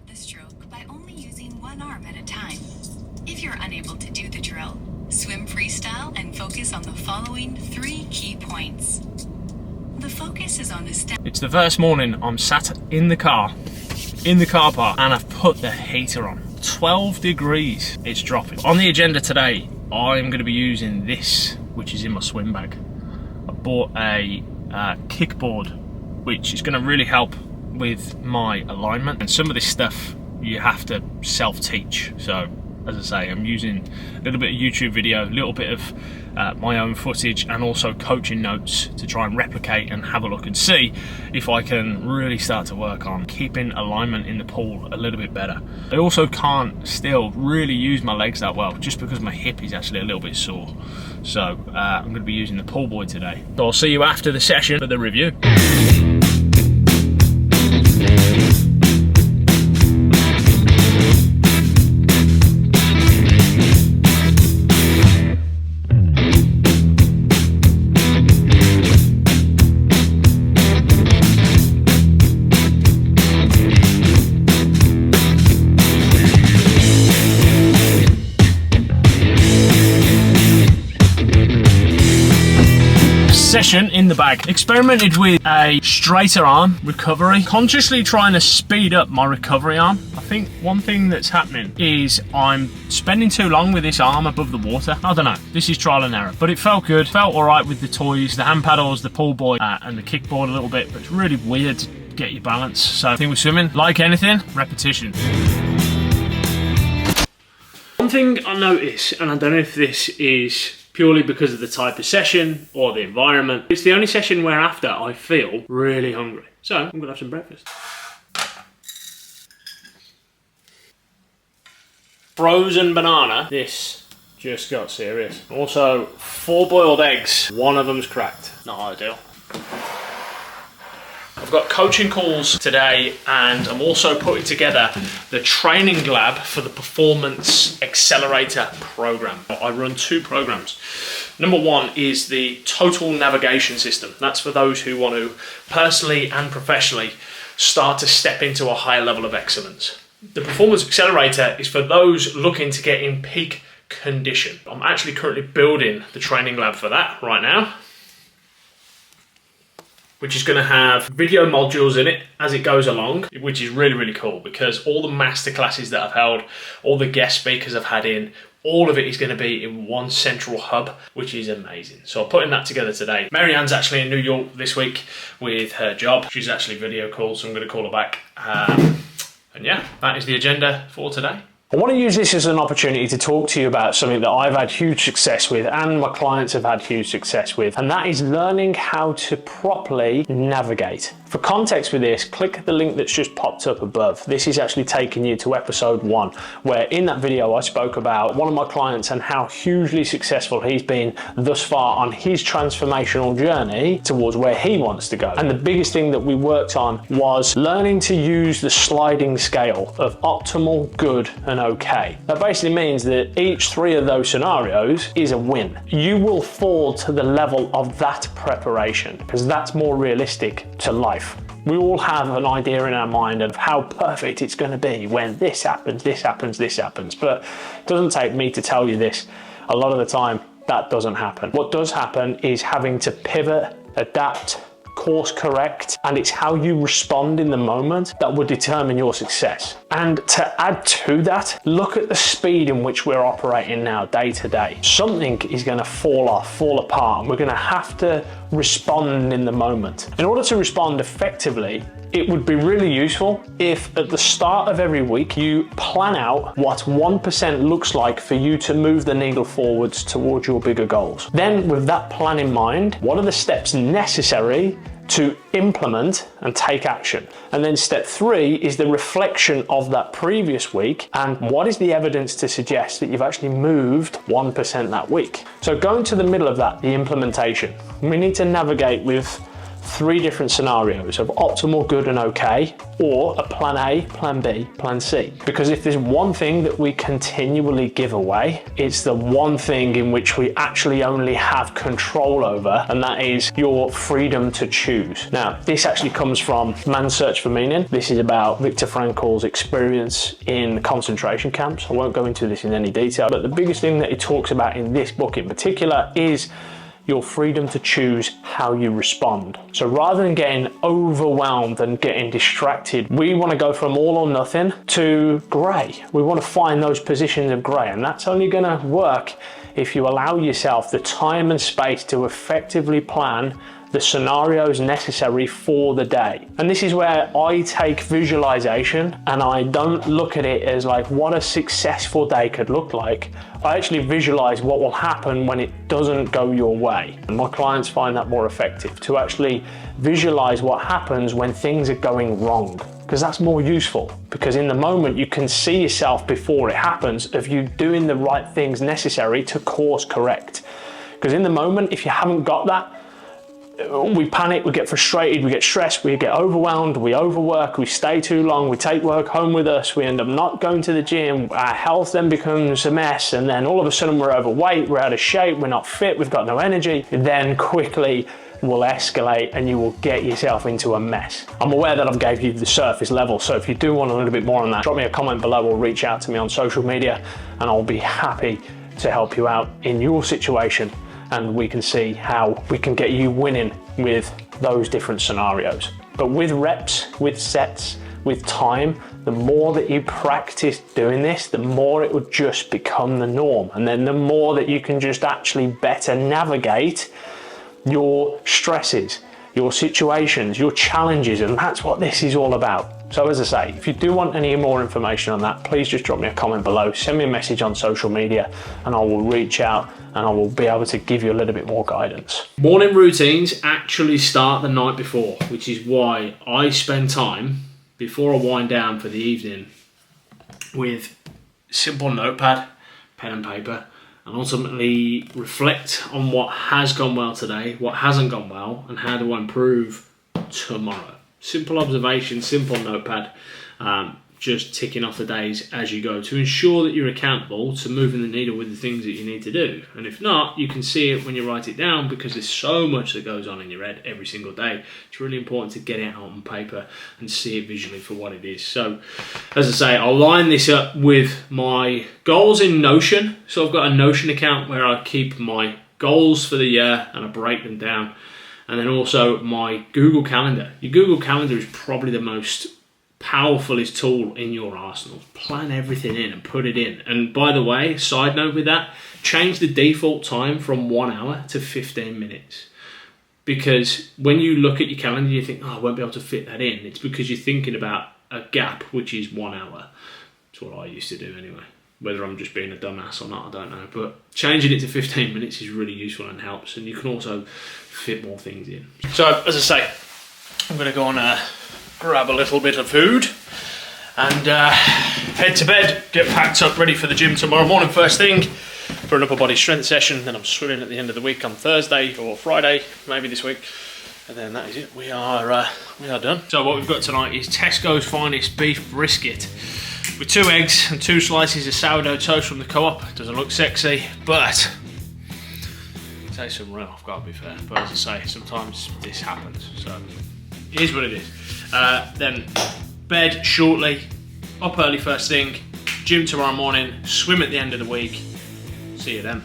the stroke by only using one arm at a time. If you're unable to do the drill, swim freestyle and focus on the following 3 key points. The focus is on the step. It's the first morning. I'm sat in the car park, and I've put the heater on. 12 degrees, it's dropping. On the agenda today, I'm going to be using this, which is in my swim bag. I bought a kickboard, which is going to really help with my alignment, and some of this stuff you have to self-teach. So as I say, I'm using a little bit of YouTube video, a little bit of my own footage, and also coaching notes to try and replicate and have a look and see if I can really start to work on keeping alignment in the pool a little bit better. I also can't still really use my legs that well, just because my hip is actually a little bit sore. So I'm going to be using the pool boy today. So I'll see you after the session for the review. Session in the bag. Experimented with a straighter arm recovery, consciously trying to speed up my recovery arm. I think one thing that's happening is I'm spending too long with this arm above the water. I don't know, this is trial and error, but it felt good, felt all right with the toys, the hand paddles, the pool boy, and the kickboard a little bit, but it's really weird to get your balance. So I think with swimming, like anything, repetition. One thing I notice, and I don't know if this is purely because of the type of session or the environment, it's the only session where after I feel really hungry. So I'm gonna have some breakfast. Frozen banana. This just got serious. Also 4 boiled eggs. One of them's cracked. Not ideal. I've got coaching calls today, and I'm also putting together the training lab for the Performance Accelerator program. I run 2 programs. Number 1 is the Total Navigation System. That's for those who want to personally and professionally start to step into a higher level of excellence. The Performance Accelerator is for those looking to get in peak condition. I'm actually currently building the training lab for that right now, which is going to have video modules in it as it goes along, which is really, really cool, because all the masterclasses that I've held, all the guest speakers I've had in, all of it is going to be in one central hub, which is amazing. So I'm putting that together today. Marianne's actually in New York this week with her job. She's actually video called, so I'm going to call her back. And yeah, that is the agenda for today. I want to use this as an opportunity to talk to you about something that I've had huge success with and my clients have had huge success with, and that is learning how to properly navigate. For context with this, click the link that's just popped up above. This is actually taking you to episode 1, where in that video I spoke about one of my clients and how hugely successful he's been thus far on his transformational journey towards where he wants to go. And the biggest thing that we worked on was learning to use the sliding scale of optimal, good, and okay. That basically means that each 3 of those scenarios is a win. You will fall to the level of that preparation, because that's more realistic to life. We all have an idea in our mind of how perfect it's going to be when this happens, this happens, this happens, but it doesn't take me to tell you this. A lot of the time that doesn't happen. What does happen is having to pivot, adapt, course correct, and it's how you respond in the moment that will determine your success. And to add to that, look at the speed in which we're operating now day to day. Something is going to fall apart, and we're going to have to respond in the moment. In order to respond effectively, it would be really useful if at the start of every week you plan out what 1% looks like for you to move the needle forwards towards your bigger goals. Then with that plan in mind, what are the steps necessary to implement and take action? And then step 3 is the reflection of that previous week, and what is the evidence to suggest that you've actually moved 1% that week. So going to the middle of that, the implementation, we need to navigate with 3 different scenarios of optimal, good and okay, or a plan A, plan B, plan C. Because if there's one thing that we continually give away, it's the one thing in which we actually only have control over, and that is your freedom to choose. Now, this actually comes from Man's Search for Meaning. This is about Viktor Frankl's experience in concentration camps. I won't go into this in any detail, but the biggest thing that he talks about in this book in particular is your freedom to choose how you respond. So rather than getting overwhelmed and getting distracted, we want to go from all or nothing to grey. We want to find those positions of grey, and that's only going to work if you allow yourself the time and space to effectively plan the scenarios necessary for the day. And this is where I take visualization and I don't look at it as like what a successful day could look like. I actually visualize what will happen when it doesn't go your way. And my clients find that more effective, to actually visualize what happens when things are going wrong, because that's more useful. Because in the moment you can see yourself before it happens of you doing the right things necessary to course correct. Because in the moment, if you haven't got that, we panic, we get frustrated, we get stressed, we get overwhelmed, we overwork, we stay too long, we take work home with us, we end up not going to the gym, our health then becomes a mess, and then all of a sudden we're overweight, we're out of shape, we're not fit, we've got no energy. Then quickly will escalate and you will get yourself into a mess. I'm aware that I've gave you the surface level, so if you do want a little bit more on that, drop me a comment below or reach out to me on social media and I'll be happy to help you out in your situation, and we can see how we can get you winning with those different scenarios. But with reps, with sets, with time, the more that you practice doing this, the more it will just become the norm. And then the more that you can just actually better navigate your stresses, your situations, your challenges, and that's what this is all about. So as I say, if you do want any more information on that, please just drop me a comment below, send me a message on social media, and I will reach out and I will be able to give you a little bit more guidance. Morning routines actually start the night before, which is why I spend time before I wind down for the evening with simple notepad, pen and paper, and ultimately reflect on what has gone well today, what hasn't gone well, and how do I improve tomorrow. Simple observation, simple notepad, just ticking off the days as you go to ensure that you're accountable to moving the needle with the things that you need to do. And if not, you can see it when you write it down, because there's so much that goes on in your head every single day. It's really important to get it out on paper and see it visually for what it is. So, as I say, I'll line this up with my goals in Notion. So I've got a Notion account where I keep my goals for the year and I break them down. And then also my Google Calendar. Your Google Calendar is probably the most powerfulest tool in your arsenal. Plan everything in and put it in. And by the way, side note with that, change the default time from 1 hour to 15 minutes. Because when you look at your calendar, you think, oh, I won't be able to fit that in. It's because you're thinking about a gap, which is 1 hour. That's what I used to do anyway. Whether I'm just being a dumbass or not, I don't know. But changing it to 15 minutes is really useful and helps. And you can also fit more things in. So, as I say, I'm going to go and grab a little bit of food and head to bed, get packed up, ready for the gym tomorrow morning first thing for an upper body strength session. Then I'm swimming at the end of the week on Thursday or Friday, maybe this week. And then that is it. We are done. So what we've got tonight is Tesco's finest beef brisket with 2 eggs and 2 slices of sourdough toast from the Co-op. Doesn't look sexy, but it tastes some real, I've got to be fair. But as I say, sometimes this happens, so it is what it is. Then bed shortly, up early first thing, gym tomorrow morning, swim at the end of the week. See you then.